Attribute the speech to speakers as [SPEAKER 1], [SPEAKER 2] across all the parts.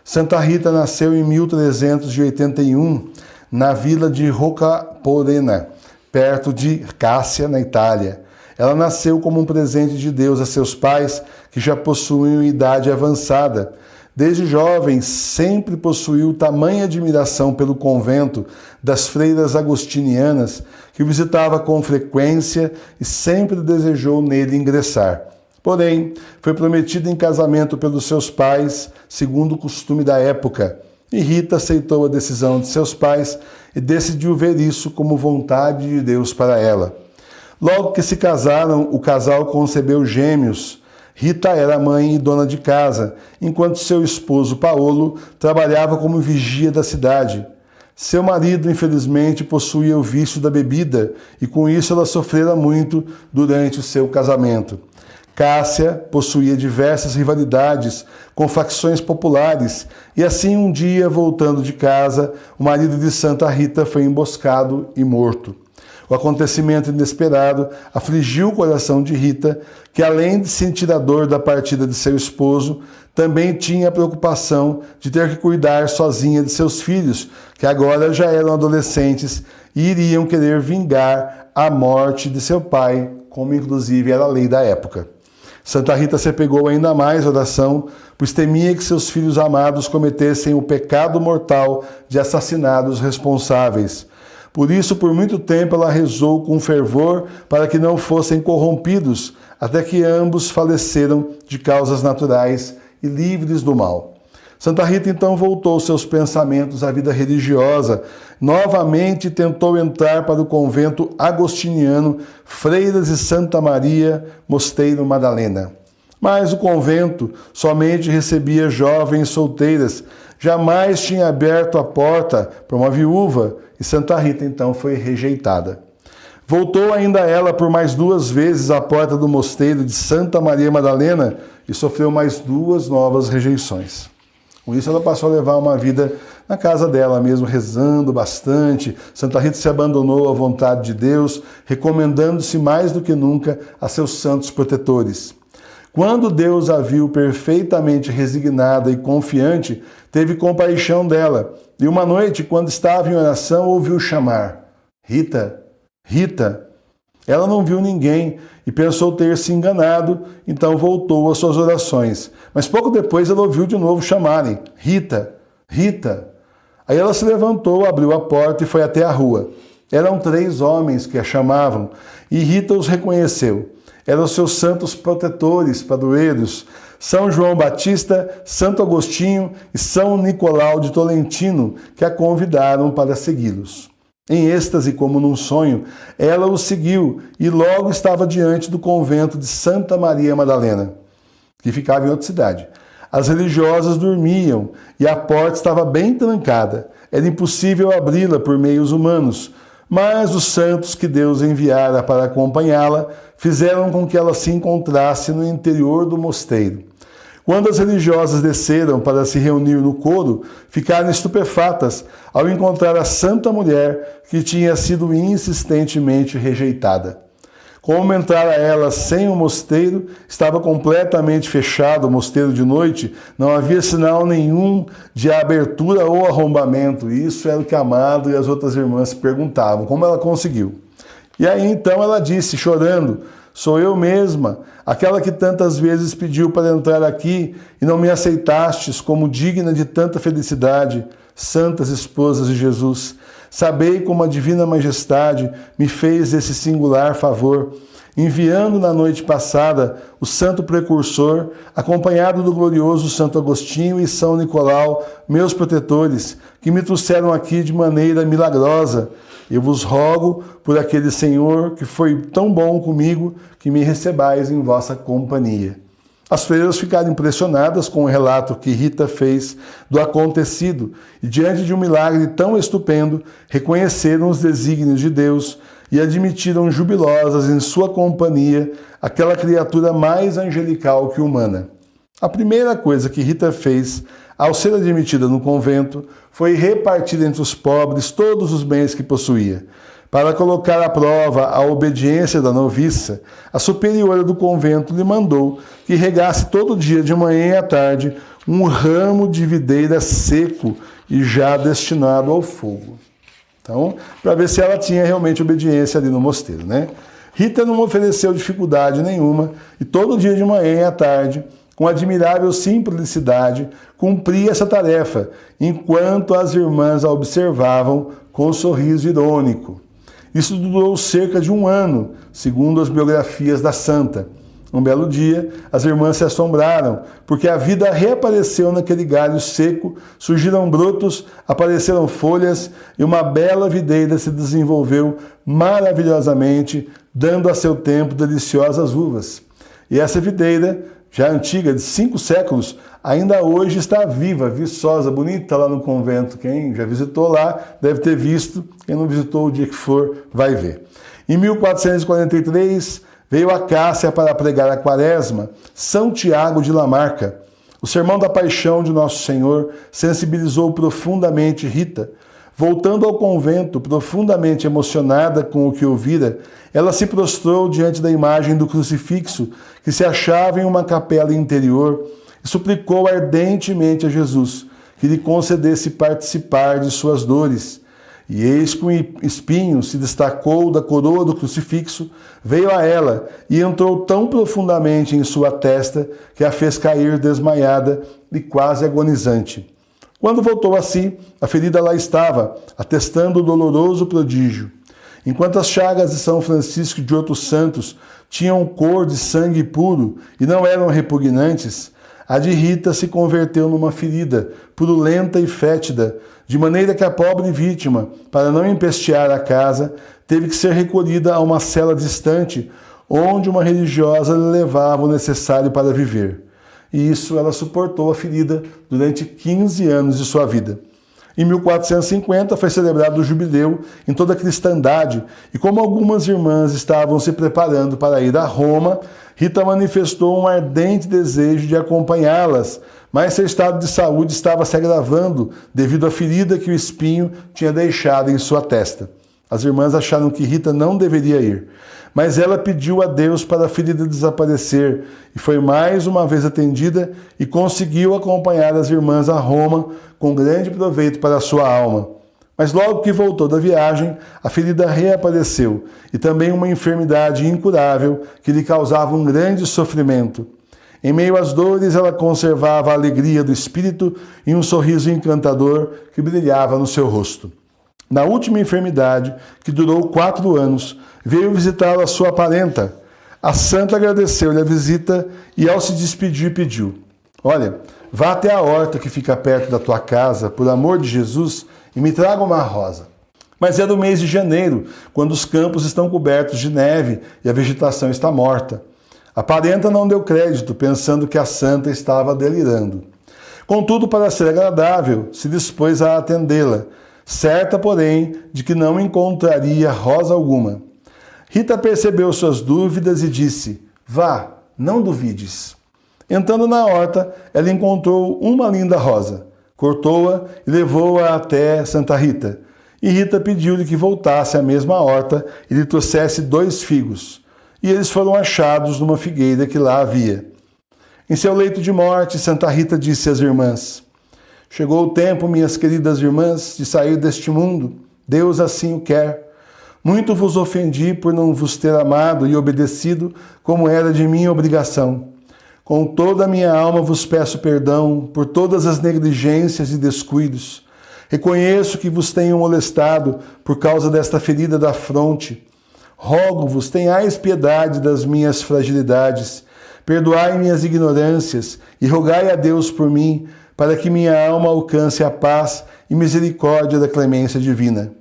[SPEAKER 1] Santa Rita nasceu em 1381, na vila de Roccaporena, perto de Cássia, na Itália. Ela nasceu como um presente de Deus a seus pais, que já possuíam idade avançada. Desde jovem, sempre possuiu tamanha admiração pelo convento das freiras agostinianas, que visitava com frequência e sempre desejou nele ingressar. Porém, foi prometida em casamento pelos seus pais, segundo o costume da época, e Rita aceitou a decisão de seus pais e decidiu ver isso como vontade de Deus para ela. Logo que se casaram, o casal concebeu gêmeos. Rita era mãe e dona de casa, enquanto seu esposo Paolo trabalhava como vigia da cidade. Seu marido, infelizmente, possuía o vício da bebida e com isso ela sofrera muito durante o seu casamento. Cássia possuía diversas rivalidades com facções populares e assim um dia, voltando de casa, o marido de Santa Rita foi emboscado e morto. O acontecimento inesperado afligiu o coração de Rita, que além de sentir a dor da partida de seu esposo, também tinha a preocupação de ter que cuidar sozinha de seus filhos, que agora já eram adolescentes e iriam querer vingar a morte de seu pai, como inclusive era a lei da época. Santa Rita se apegou ainda mais à oração, pois temia que seus filhos amados cometessem o pecado mortal de assassinar os responsáveis. Por isso, por muito tempo, ela rezou com fervor para que não fossem corrompidos, até que ambos faleceram de causas naturais e livres do mal. Santa Rita então voltou seus pensamentos à vida religiosa, novamente tentou entrar para o convento agostiniano Freiras de Santa Maria, Mosteiro Madalena. Mas o convento somente recebia jovens solteiras, jamais tinha aberto a porta para uma viúva, e Santa Rita então foi rejeitada. Voltou ainda ela por mais 2 vezes à porta do mosteiro de Santa Maria Madalena e sofreu mais 2 novas rejeições. Com isso ela passou a levar uma vida na casa dela mesmo, rezando bastante. Santa Rita se abandonou à vontade de Deus, recomendando-se mais do que nunca a seus santos protetores. Quando Deus a viu perfeitamente resignada e confiante, teve compaixão dela. E uma noite, quando estava em oração, ouviu chamar: Rita, Rita. Ela não viu ninguém e pensou ter se enganado, então voltou às suas orações. Mas pouco depois ela ouviu de novo chamarem: Rita, Rita. Aí ela se levantou, abriu a porta e foi até a rua. Eram 3 homens que a chamavam e Rita os reconheceu. Eram seus santos protetores, padroeiros, São João Batista, Santo Agostinho e São Nicolau de Tolentino, que a convidaram para segui-los. Em êxtase, como num sonho, ela os seguiu e logo estava diante do convento de Santa Maria Madalena, que ficava em outra cidade. As religiosas dormiam e a porta estava bem trancada. Era impossível abri-la por meios humanos, mas os santos que Deus enviara para acompanhá-la fizeram com que ela se encontrasse no interior do mosteiro. Quando as religiosas desceram para se reunir no coro, ficaram estupefatas ao encontrar a santa mulher que tinha sido insistentemente rejeitada. Como entrara ela sem o mosteiro, estava completamente fechado o mosteiro de noite, não havia sinal nenhum de abertura ou arrombamento. Isso era o que a Madre e as outras irmãs se perguntavam, como ela conseguiu. E aí então ela disse, chorando: sou eu mesma, aquela que tantas vezes pediu para entrar aqui e não me aceitastes como digna de tanta felicidade, santas esposas de Jesus. Sabei como a divina majestade me fez esse singular favor, enviando na noite passada o santo precursor, acompanhado do glorioso Santo Agostinho e São Nicolau, meus protetores, que me trouxeram aqui de maneira milagrosa. Eu vos rogo por aquele Senhor que foi tão bom comigo, que me recebais em vossa companhia. As freiras ficaram impressionadas com o relato que Rita fez do acontecido e, diante de um milagre tão estupendo, reconheceram os desígnios de Deus e admitiram jubilosas em sua companhia aquela criatura mais angelical que humana. A primeira coisa que Rita fez ao ser admitida no convento foi repartir entre os pobres todos os bens que possuía. Para colocar à prova a obediência da noviça, a superiora do convento lhe mandou que regasse todo dia, de manhã e à tarde, um ramo de videira seco e já destinado ao fogo. Então, para ver se ela tinha realmente obediência ali no mosteiro, né? Rita não ofereceu dificuldade nenhuma e todo dia de manhã e à tarde, com admirável simplicidade, cumpria essa tarefa, enquanto as irmãs a observavam com um sorriso irônico. Isso durou cerca de 1 ano, segundo as biografias da santa. Um belo dia, as irmãs se assombraram, porque a vida reapareceu naquele galho seco, surgiram brotos, apareceram folhas e uma bela videira se desenvolveu maravilhosamente, dando a seu tempo deliciosas uvas. E essa videira, já antiga, de 5 séculos, ainda hoje está viva, viçosa, bonita lá no convento. Quem já visitou lá deve ter visto, quem não visitou o dia que for vai ver. Em 1443, veio a Cássia para pregar a Quaresma, São Tiago de Lamarca. O sermão da paixão de Nosso Senhor sensibilizou profundamente Rita. Voltando ao convento, profundamente emocionada com o que ouvira, ela se prostrou diante da imagem do crucifixo que se achava em uma capela interior e suplicou ardentemente a Jesus que lhe concedesse participar de suas dores. E eis que um espinho se destacou da coroa do crucifixo, veio a ela e entrou tão profundamente em sua testa que a fez cair desmaiada e quase agonizante. Quando voltou a si, a ferida lá estava, atestando o doloroso prodígio. Enquanto as chagas de São Francisco e de outros santos tinham cor de sangue puro e não eram repugnantes, a de Rita se converteu numa ferida, purulenta e fétida, de maneira que a pobre vítima, para não empestear a casa, teve que ser recolhida a uma cela distante, onde uma religiosa lhe levava o necessário para viver. E isso ela suportou a ferida durante 15 anos de sua vida. Em 1450 foi celebrado o jubileu em toda a cristandade, e como algumas irmãs estavam se preparando para ir a Roma, Rita manifestou um ardente desejo de acompanhá-las, mas seu estado de saúde estava se agravando devido à ferida que o espinho tinha deixado em sua testa. As irmãs acharam que Rita não deveria ir, mas ela pediu a Deus para a ferida desaparecer e foi mais uma vez atendida e conseguiu acompanhar as irmãs a Roma com grande proveito para a sua alma. Mas logo que voltou da viagem, a ferida reapareceu e também uma enfermidade incurável que lhe causava um grande sofrimento. Em meio às dores, ela conservava a alegria do espírito e um sorriso encantador que brilhava no seu rosto. Na última enfermidade, que durou 4 anos, veio visitá-la a sua parenta. A santa agradeceu-lhe a visita e, ao se despedir, pediu: olha, vá até a horta que fica perto da tua casa, por amor de Jesus, e me traga uma rosa. Mas é do mês de janeiro, quando os campos estão cobertos de neve e a vegetação está morta. A parenta não deu crédito, pensando que a santa estava delirando. Contudo, para ser agradável, se dispôs a atendê-la, certa, porém, de que não encontraria rosa alguma. Rita percebeu suas dúvidas e disse: vá, não duvides. Entrando na horta, ela encontrou uma linda rosa. Cortou-a e levou-a até Santa Rita. E Rita pediu-lhe que voltasse à mesma horta e lhe trouxesse 2 figos. E eles foram achados numa figueira que lá havia. Em seu leito de morte, Santa Rita disse às irmãs: chegou o tempo, minhas queridas irmãs, de sair deste mundo. Deus assim o quer. Muito vos ofendi por não vos ter amado e obedecido como era de minha obrigação. Com toda a minha alma vos peço perdão por todas as negligências e descuidos. Reconheço que vos tenho molestado por causa desta ferida da fronte. Rogo-vos, tenhais piedade das minhas fragilidades. Perdoai minhas ignorâncias e rogai a Deus por mim, para que minha alma alcance a paz e misericórdia da clemência divina.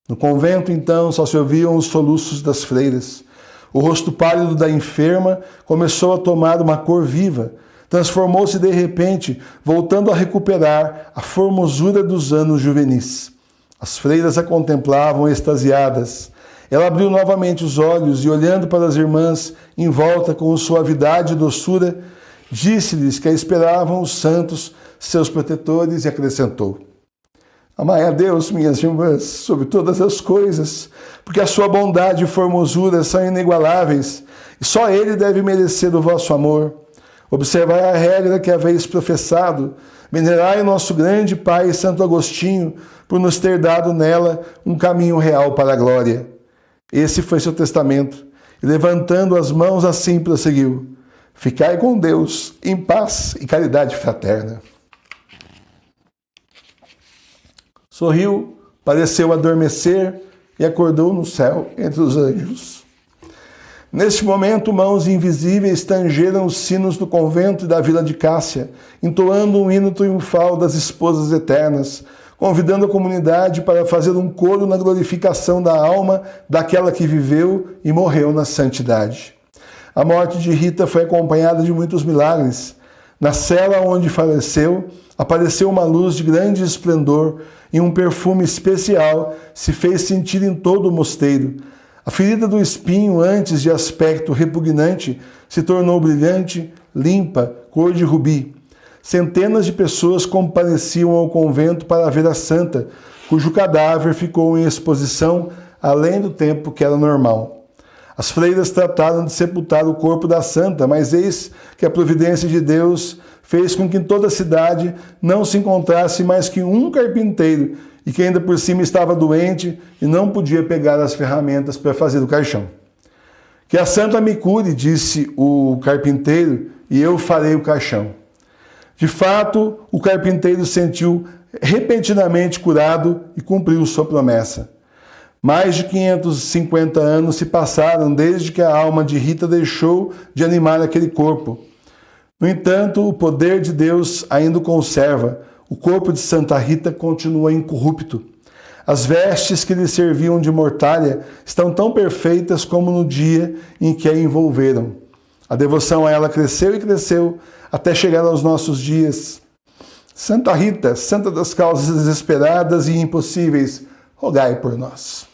[SPEAKER 1] No convento, então, só se ouviam os soluços das freiras. O rosto pálido da enferma começou a tomar uma cor viva. Transformou-se de repente, voltando a recuperar a formosura dos anos juvenis. As freiras a contemplavam extasiadas. Ela abriu novamente os olhos e, olhando para as irmãs em volta com suavidade e doçura, disse-lhes que a esperavam os santos, seus protetores, e acrescentou: amai a Deus, minhas irmãs, sobre todas as coisas, porque a sua bondade e formosura são inigualáveis, e só Ele deve merecer o vosso amor. Observai a regra que haveis professado. Venerai o nosso grande Pai Santo Agostinho, por nos ter dado nela um caminho real para a glória. Esse foi seu testamento, e levantando as mãos assim prosseguiu: ficai com Deus, em paz e caridade fraterna. Sorriu, pareceu adormecer e acordou no céu entre os anjos. Neste momento, mãos invisíveis tangeram os sinos do convento e da vila de Cássia, entoando um hino triunfal das esposas eternas, convidando a comunidade para fazer um coro na glorificação da alma daquela que viveu e morreu na santidade. A morte de Rita foi acompanhada de muitos milagres. Na cela onde faleceu, apareceu uma luz de grande esplendor e um perfume especial se fez sentir em todo o mosteiro. A ferida do espinho, antes de aspecto repugnante, se tornou brilhante, limpa, cor de rubi. Centenas de pessoas compareciam ao convento para ver a santa, cujo cadáver ficou em exposição além do tempo que era normal. As freiras trataram de sepultar o corpo da santa, mas eis que a providência de Deus fez com que em toda a cidade não se encontrasse mais que um carpinteiro, e que ainda por cima estava doente e não podia pegar as ferramentas para fazer o caixão. Que a santa me cure, disse o carpinteiro, e eu farei o caixão. De fato, o carpinteiro sentiu repentinamente curado e cumpriu sua promessa. Mais de 550 anos se passaram desde que a alma de Rita deixou de animar aquele corpo. No entanto, o poder de Deus ainda o conserva. O corpo de Santa Rita continua incorrupto. As vestes que lhe serviam de mortalha estão tão perfeitas como no dia em que a envolveram. A devoção a ela cresceu e cresceu até chegar aos nossos dias. Santa Rita, santa das causas desesperadas e impossíveis, rogai por nós.